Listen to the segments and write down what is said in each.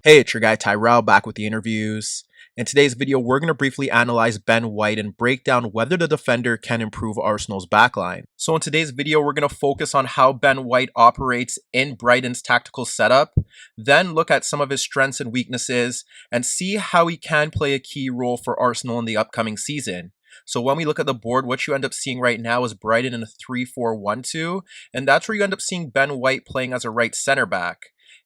Hey, it's your guy Tyrrell back with the interviews. In today's video, we're going to briefly analyze Ben White and break down whether the defender can improve Arsenal's backline. So in today's video, we're going to focus on how Ben White operates in Brighton's tactical setup, then look at some of his strengths and weaknesses, and see how he can play a key role for Arsenal in the upcoming season. So when we look at the board, what you end up seeing right now is Brighton in a 3-4-1-2, and that's where you end up seeing Ben White playing as a right center back.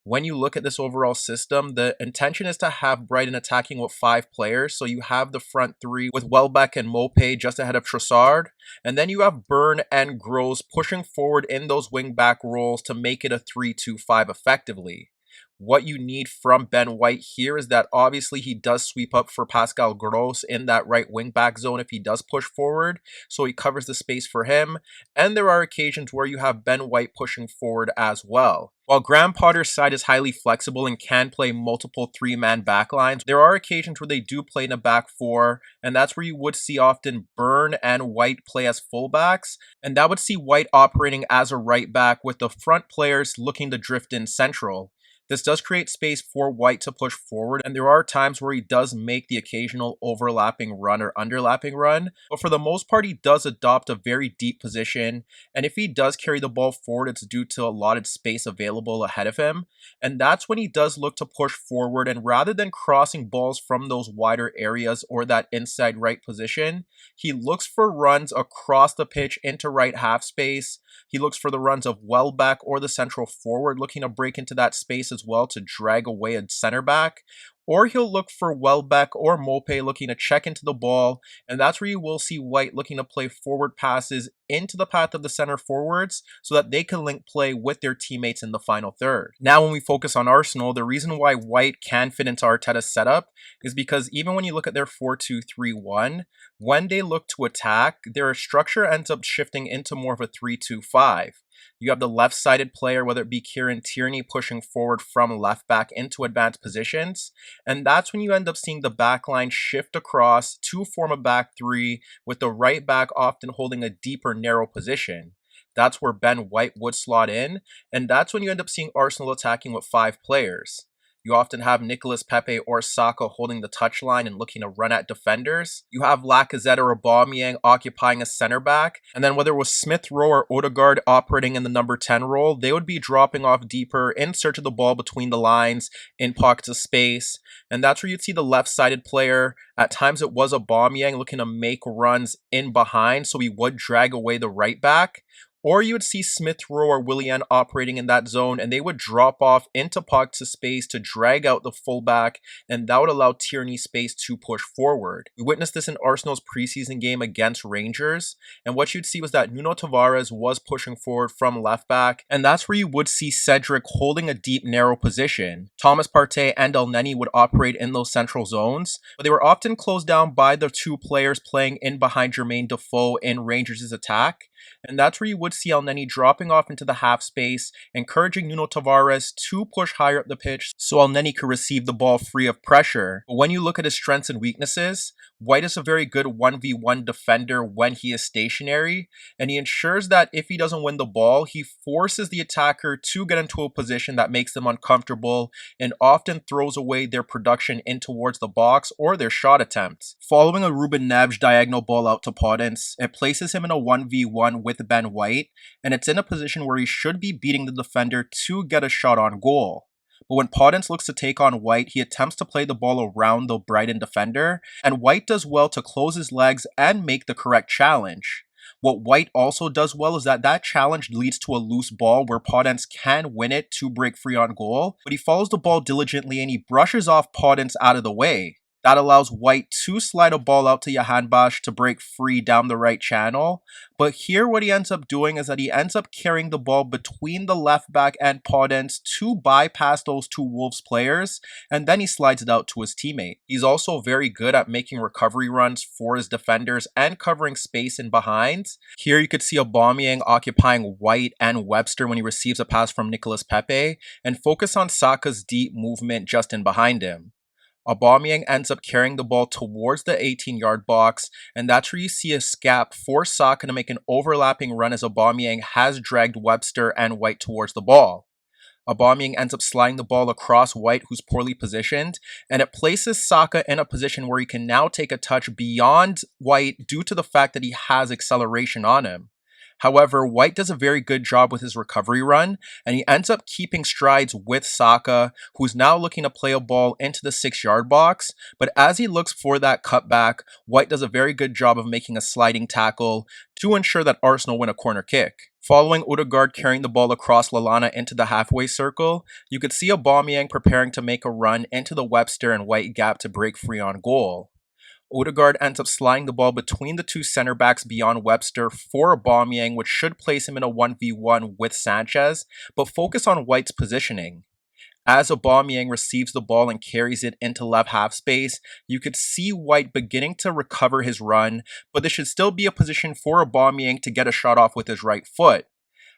When you look at this overall system, the intention is to have Brighton attacking with 5 players. So you have the front 3 with Welbeck and Mopé just ahead of Trossard. And then you have Burn and Gross pushing forward in those wing-back roles to make it a 3-2-5 effectively. What you need from Ben White here is that obviously he does sweep up for Pascal Gross in that right wing back zone if he does push forward, so he covers the space for him. And there are occasions where you have Ben White pushing forward as well. While Graham Potter's side is highly flexible and can play multiple 3-man backlines, there are occasions where they do play in a back 4, and that's where you would see often Burn and White play as fullbacks, and that would see White operating as a right back with the front players looking to drift in central. This does create space for White to push forward, and there are times where he does make the occasional overlapping run or underlapping run, but for the most part, he does adopt a very deep position, and if he does carry the ball forward, it's due to allotted space available ahead of him, and that's when he does look to push forward, and rather than crossing balls from those wider areas or that inside right position, he looks for runs across the pitch into right half space. He looks for the runs of Welbeck or the central forward looking to break into that space as well to drag away a center back, or he'll look for Welbeck or Mopé looking to check into the ball, and that's where you will see White looking to play forward passes into the path of the center forwards so that they can link play with their teammates in the final third. Now when we focus on Arsenal, the reason why White can fit into Arteta's setup is because even when you look at their 4-2-3-1, when they look to attack, their structure ends up shifting into more of a 3-2-5. You have the left-sided player, whether it be Kieran Tierney, pushing forward from left back into advanced positions. And that's when you end up seeing the back line shift across to form a back 3, with the right back often holding a deeper, narrow position. That's where Ben White would slot in. And that's when you end up seeing Arsenal attacking with 5 players. You often have Nicolas Pepe or Saka holding the touchline and looking to run at defenders. You have Lacazette or Aubameyang occupying a center back. And then whether it was Smith Rowe or Odegaard operating in the number 10 role, they would be dropping off deeper in search of the ball between the lines, in pockets of space. And that's where you'd see the left-sided player. At times it was Aubameyang looking to make runs in behind, so he would drag away the right back. Or you would see Smith Rowe or Willian operating in that zone, and they would drop off into pockets of space to drag out the fullback, and that would allow Tierney space to push forward. We witnessed this in Arsenal's preseason game against Rangers, and what you'd see was that Nuno Tavares was pushing forward from left back, and that's where you would see Cedric holding a deep, narrow position. Thomas Partey and Elneny would operate in those central zones, but they were often closed down by the 2 players playing in behind Jermaine Defoe in Rangers' attack. And that's where you would see Elneny dropping off into the half space, encouraging Nuno Tavares to push higher up the pitch so Elneny could receive the ball free of pressure. But when you look at his strengths and weaknesses, White is a very good 1v1 defender when he is stationary, and he ensures that if he doesn't win the ball, he forces the attacker to get into a position that makes them uncomfortable and often throws away their production in towards the box or their shot attempts. Following a Ruben Neves diagonal ball out to Podence, it places him in a 1v1 with Ben White, and it's in a position where he should be beating the defender to get a shot on goal. But when Podence looks to take on White, he attempts to play the ball around the Brighton defender, and White does well to close his legs and make the correct challenge. What White also does well is that challenge leads to a loose ball where Podence can win it to break free on goal, but he follows the ball diligently and he brushes off Podence out of the way. That allows White to slide a ball out to Johan Bash to break free down the right channel. But here what he ends up doing is that he ends up carrying the ball between the left back and Podence to bypass those 2 Wolves players, and then he slides it out to his teammate. He's also very good at making recovery runs for his defenders and covering space in behind. Here you could see Aubameyang occupying White and Webster when he receives a pass from Nicolas Pepe, and focus on Saka's deep movement just in behind him. Aubameyang ends up carrying the ball towards the 18-yard box, and that's where you see a scap for Saka to make an overlapping run as Aubameyang has dragged Webster and White towards the ball. Aubameyang ends up sliding the ball across White, who's poorly positioned, and it places Saka in a position where he can now take a touch beyond White due to the fact that he has acceleration on him. However, White does a very good job with his recovery run, and he ends up keeping strides with Saka, who's now looking to play a ball into the 6-yard box. But as he looks for that cutback, White does a very good job of making a sliding tackle to ensure that Arsenal win a corner kick. Following Odegaard carrying the ball across Lallana into the halfway circle, you could see Aubameyang preparing to make a run into the Webster and White gap to break free on goal. Odegaard ends up sliding the ball between the two center backs beyond Webster for Aubameyang, which should place him in a 1v1 with Sanchez, but focus on White's positioning. As Aubameyang receives the ball and carries it into left half space, you could see White beginning to recover his run, but this should still be a position for Aubameyang to get a shot off with his right foot.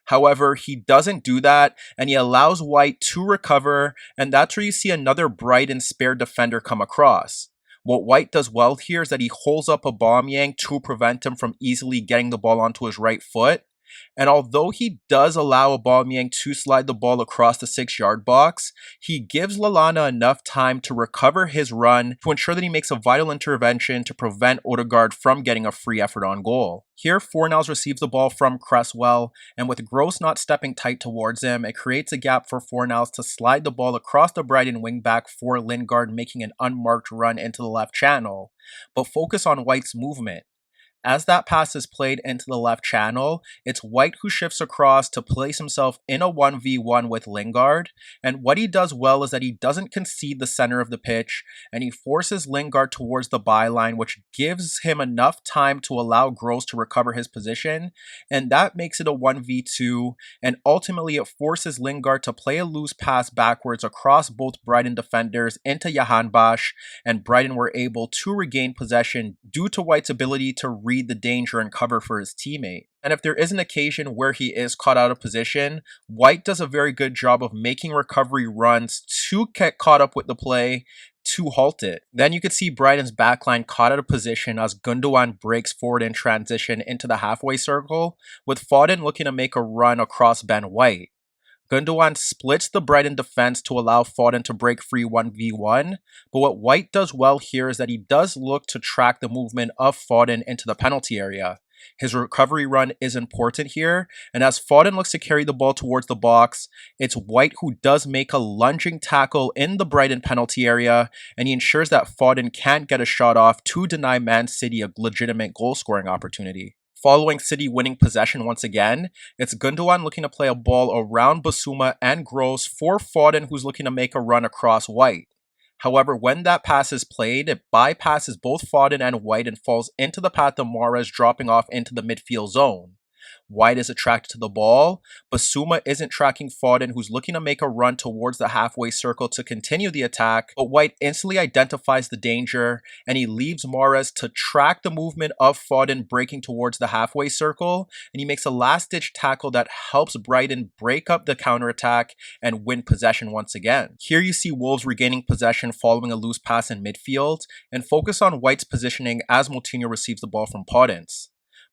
However, he doesn't do that, and he allows White to recover, and that's where you see another Brighton spare defender come across. What White does well here is that he holds up Aubameyang to prevent him from easily getting the ball onto his right foot. And although he does allow Aubameyang to slide the ball across the 6-yard box, he gives Lallana enough time to recover his run to ensure that he makes a vital intervention to prevent Odegaard from getting a free effort on goal. Here, Fornals receives the ball from Cresswell, and with Gross not stepping tight towards him, it creates a gap for Fornals to slide the ball across the Brighton wingback for Lingard, making an unmarked run into the left channel. But focus on White's movement. As that pass is played into the left channel, it's White who shifts across to place himself in a 1v1 with Lingard, and what he does well is that he doesn't concede the center of the pitch, and he forces Lingard towards the byline, which gives him enough time to allow Gross to recover his position, and that makes it a 1v2, and ultimately it forces Lingard to play a loose pass backwards across both Brighton defenders into Jahanbakhsh, and Brighton were able to regain possession due to White's ability to read the danger and cover for his teammate. And if there is an occasion where he is caught out of position, White does a very good job of making recovery runs to get caught up with the play to halt it. Then you could see Brighton's backline caught out of position as Gundogan breaks forward in transition into the halfway circle, with Foden looking to make a run across Ben White. Gundogan splits the Brighton defense to allow Foden to break free 1v1, but what White does well here is that he does look to track the movement of Foden into the penalty area. His recovery run is important here, and as Foden looks to carry the ball towards the box, it's White who does make a lunging tackle in the Brighton penalty area, and he ensures that Foden can't get a shot off to deny Man City a legitimate goal-scoring opportunity. Following City winning possession once again, it's Gundogan looking to play a ball around Basuma and Gross for Foden, who's looking to make a run across White. However, when that pass is played, it bypasses both Foden and White and falls into the path of Mahrez, dropping off into the midfield zone. White is attracted to the ball. Basuma isn't tracking Foden, who's looking to make a run towards the halfway circle to continue the attack, but White instantly identifies the danger, and he leaves Mahrez to track the movement of Foden breaking towards the halfway circle, and he makes a last-ditch tackle that helps Brighton break up the counterattack and win possession once again. Here you see Wolves regaining possession following a loose pass in midfield, and focus on White's positioning as Moutinho receives the ball from Podence.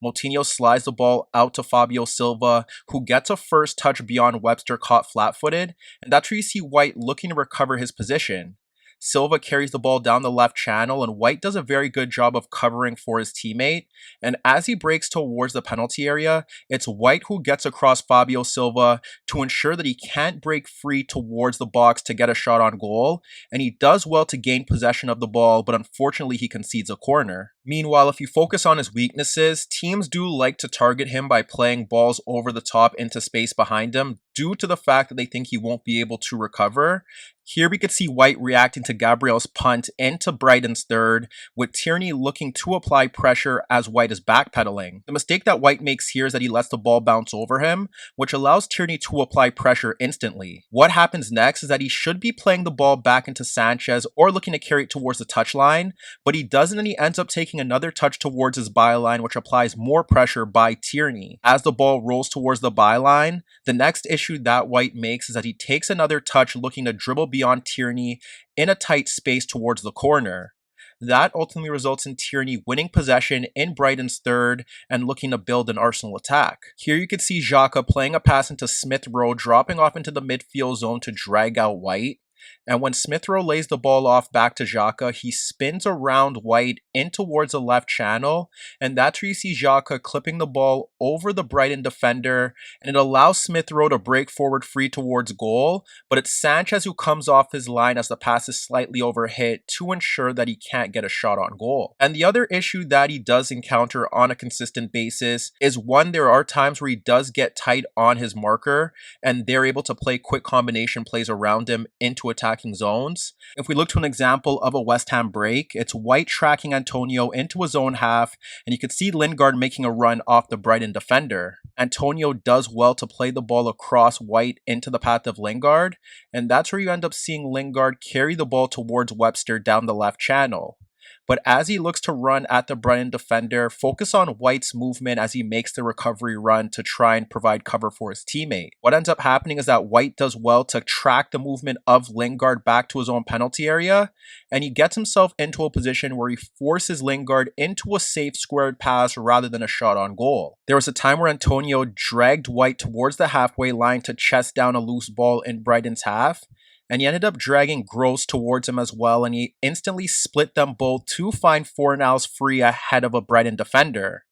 Moutinho slides the ball out to Fabio Silva, who gets a first touch beyond Webster caught flat-footed, and that's where you see White looking to recover his position. Silva carries the ball down the left channel, and White does a very good job of covering for his teammate, and as he breaks towards the penalty area, it's White who gets across Fabio Silva to ensure that he can't break free towards the box to get a shot on goal, and he does well to gain possession of the ball, but unfortunately he concedes a corner. Meanwhile, if you focus on his weaknesses, teams do like to target him by playing balls over the top into space behind him due to the fact that they think he won't be able to recover. Here we could see White reacting to Gabriel's punt into Brighton's third, with Tierney looking to apply pressure as White is backpedaling. The mistake that White makes here is that he lets the ball bounce over him, which allows Tierney to apply pressure instantly. What happens next is that he should be playing the ball back into Sanchez or looking to carry it towards the touchline, but he doesn't, and he ends up taking another touch towards his byline, which applies more pressure by Tierney. As the ball rolls towards the byline, the next issue that White makes is that he takes another touch looking to dribble beyond Tierney in a tight space towards the corner. That ultimately results in Tierney winning possession in Brighton's third and looking to build an Arsenal attack. Here you can see Xhaka playing a pass into Smith Rowe, dropping off into the midfield zone to drag out White. And when Smith Rowe lays the ball off back to Xhaka, he spins around White in towards the left channel, and that's where you see Xhaka clipping the ball over the Brighton defender, and it allows Smith Rowe to break forward free towards goal, but it's Sanchez who comes off his line as the pass is slightly overhit to ensure that he can't get a shot on goal. And the other issue that he does encounter on a consistent basis is one, there are times where he does get tight on his marker, and they're able to play quick combination plays around him into attacking zones. If we look to an example of a West Ham break, it's White tracking Antonio into his own half, and you can see Lingard making a run off the Brighton defender. Antonio does well to play the ball across White into the path of Lingard, and that's where you end up seeing Lingard carry the ball towards Webster down the left channel. But as he looks to run at the Brighton defender, focus on White's movement as he makes the recovery run to try and provide cover for his teammate. What ends up happening is that White does well to track the movement of Lingard back to his own penalty area, and he gets himself into a position where he forces Lingard into a safe squared pass rather than a shot on goal. There was a time where Antonio dragged White towards the halfway line to chest down a loose ball in Brighton's half, and he ended up dragging Gross towards him as well, and he instantly split them both to find Fornals free ahead of a Brighton defender.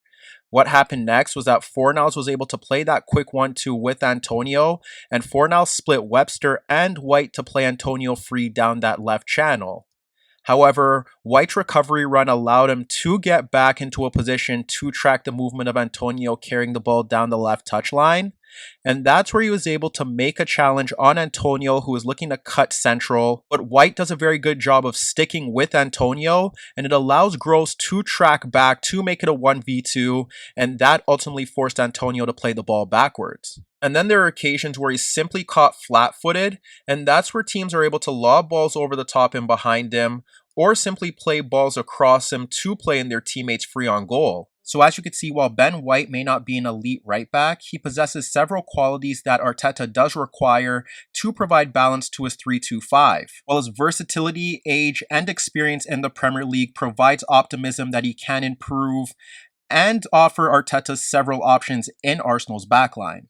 What happened next was that Fornals was able to play that quick 1-2 with Antonio, and Fornals split Webster and White to play Antonio free down that left channel. However, White's recovery run allowed him to get back into a position to track the movement of Antonio carrying the ball down the left touchline. And that's where he was able to make a challenge on Antonio, who was looking to cut central. But White does a very good job of sticking with Antonio, and it allows Gross to track back to make it a 1v2, and that ultimately forced Antonio to play the ball backwards. And then there are occasions where he's simply caught flat-footed, and that's where teams are able to lob balls over the top and behind him, or simply play balls across him to play in their teammates free on goal. So as you can see, while Ben White may not be an elite right back, he possesses several qualities that Arteta does require to provide balance to his 3-2-5. While his versatility, age, and experience in the Premier League provides optimism that he can improve and offer Arteta several options in Arsenal's backline.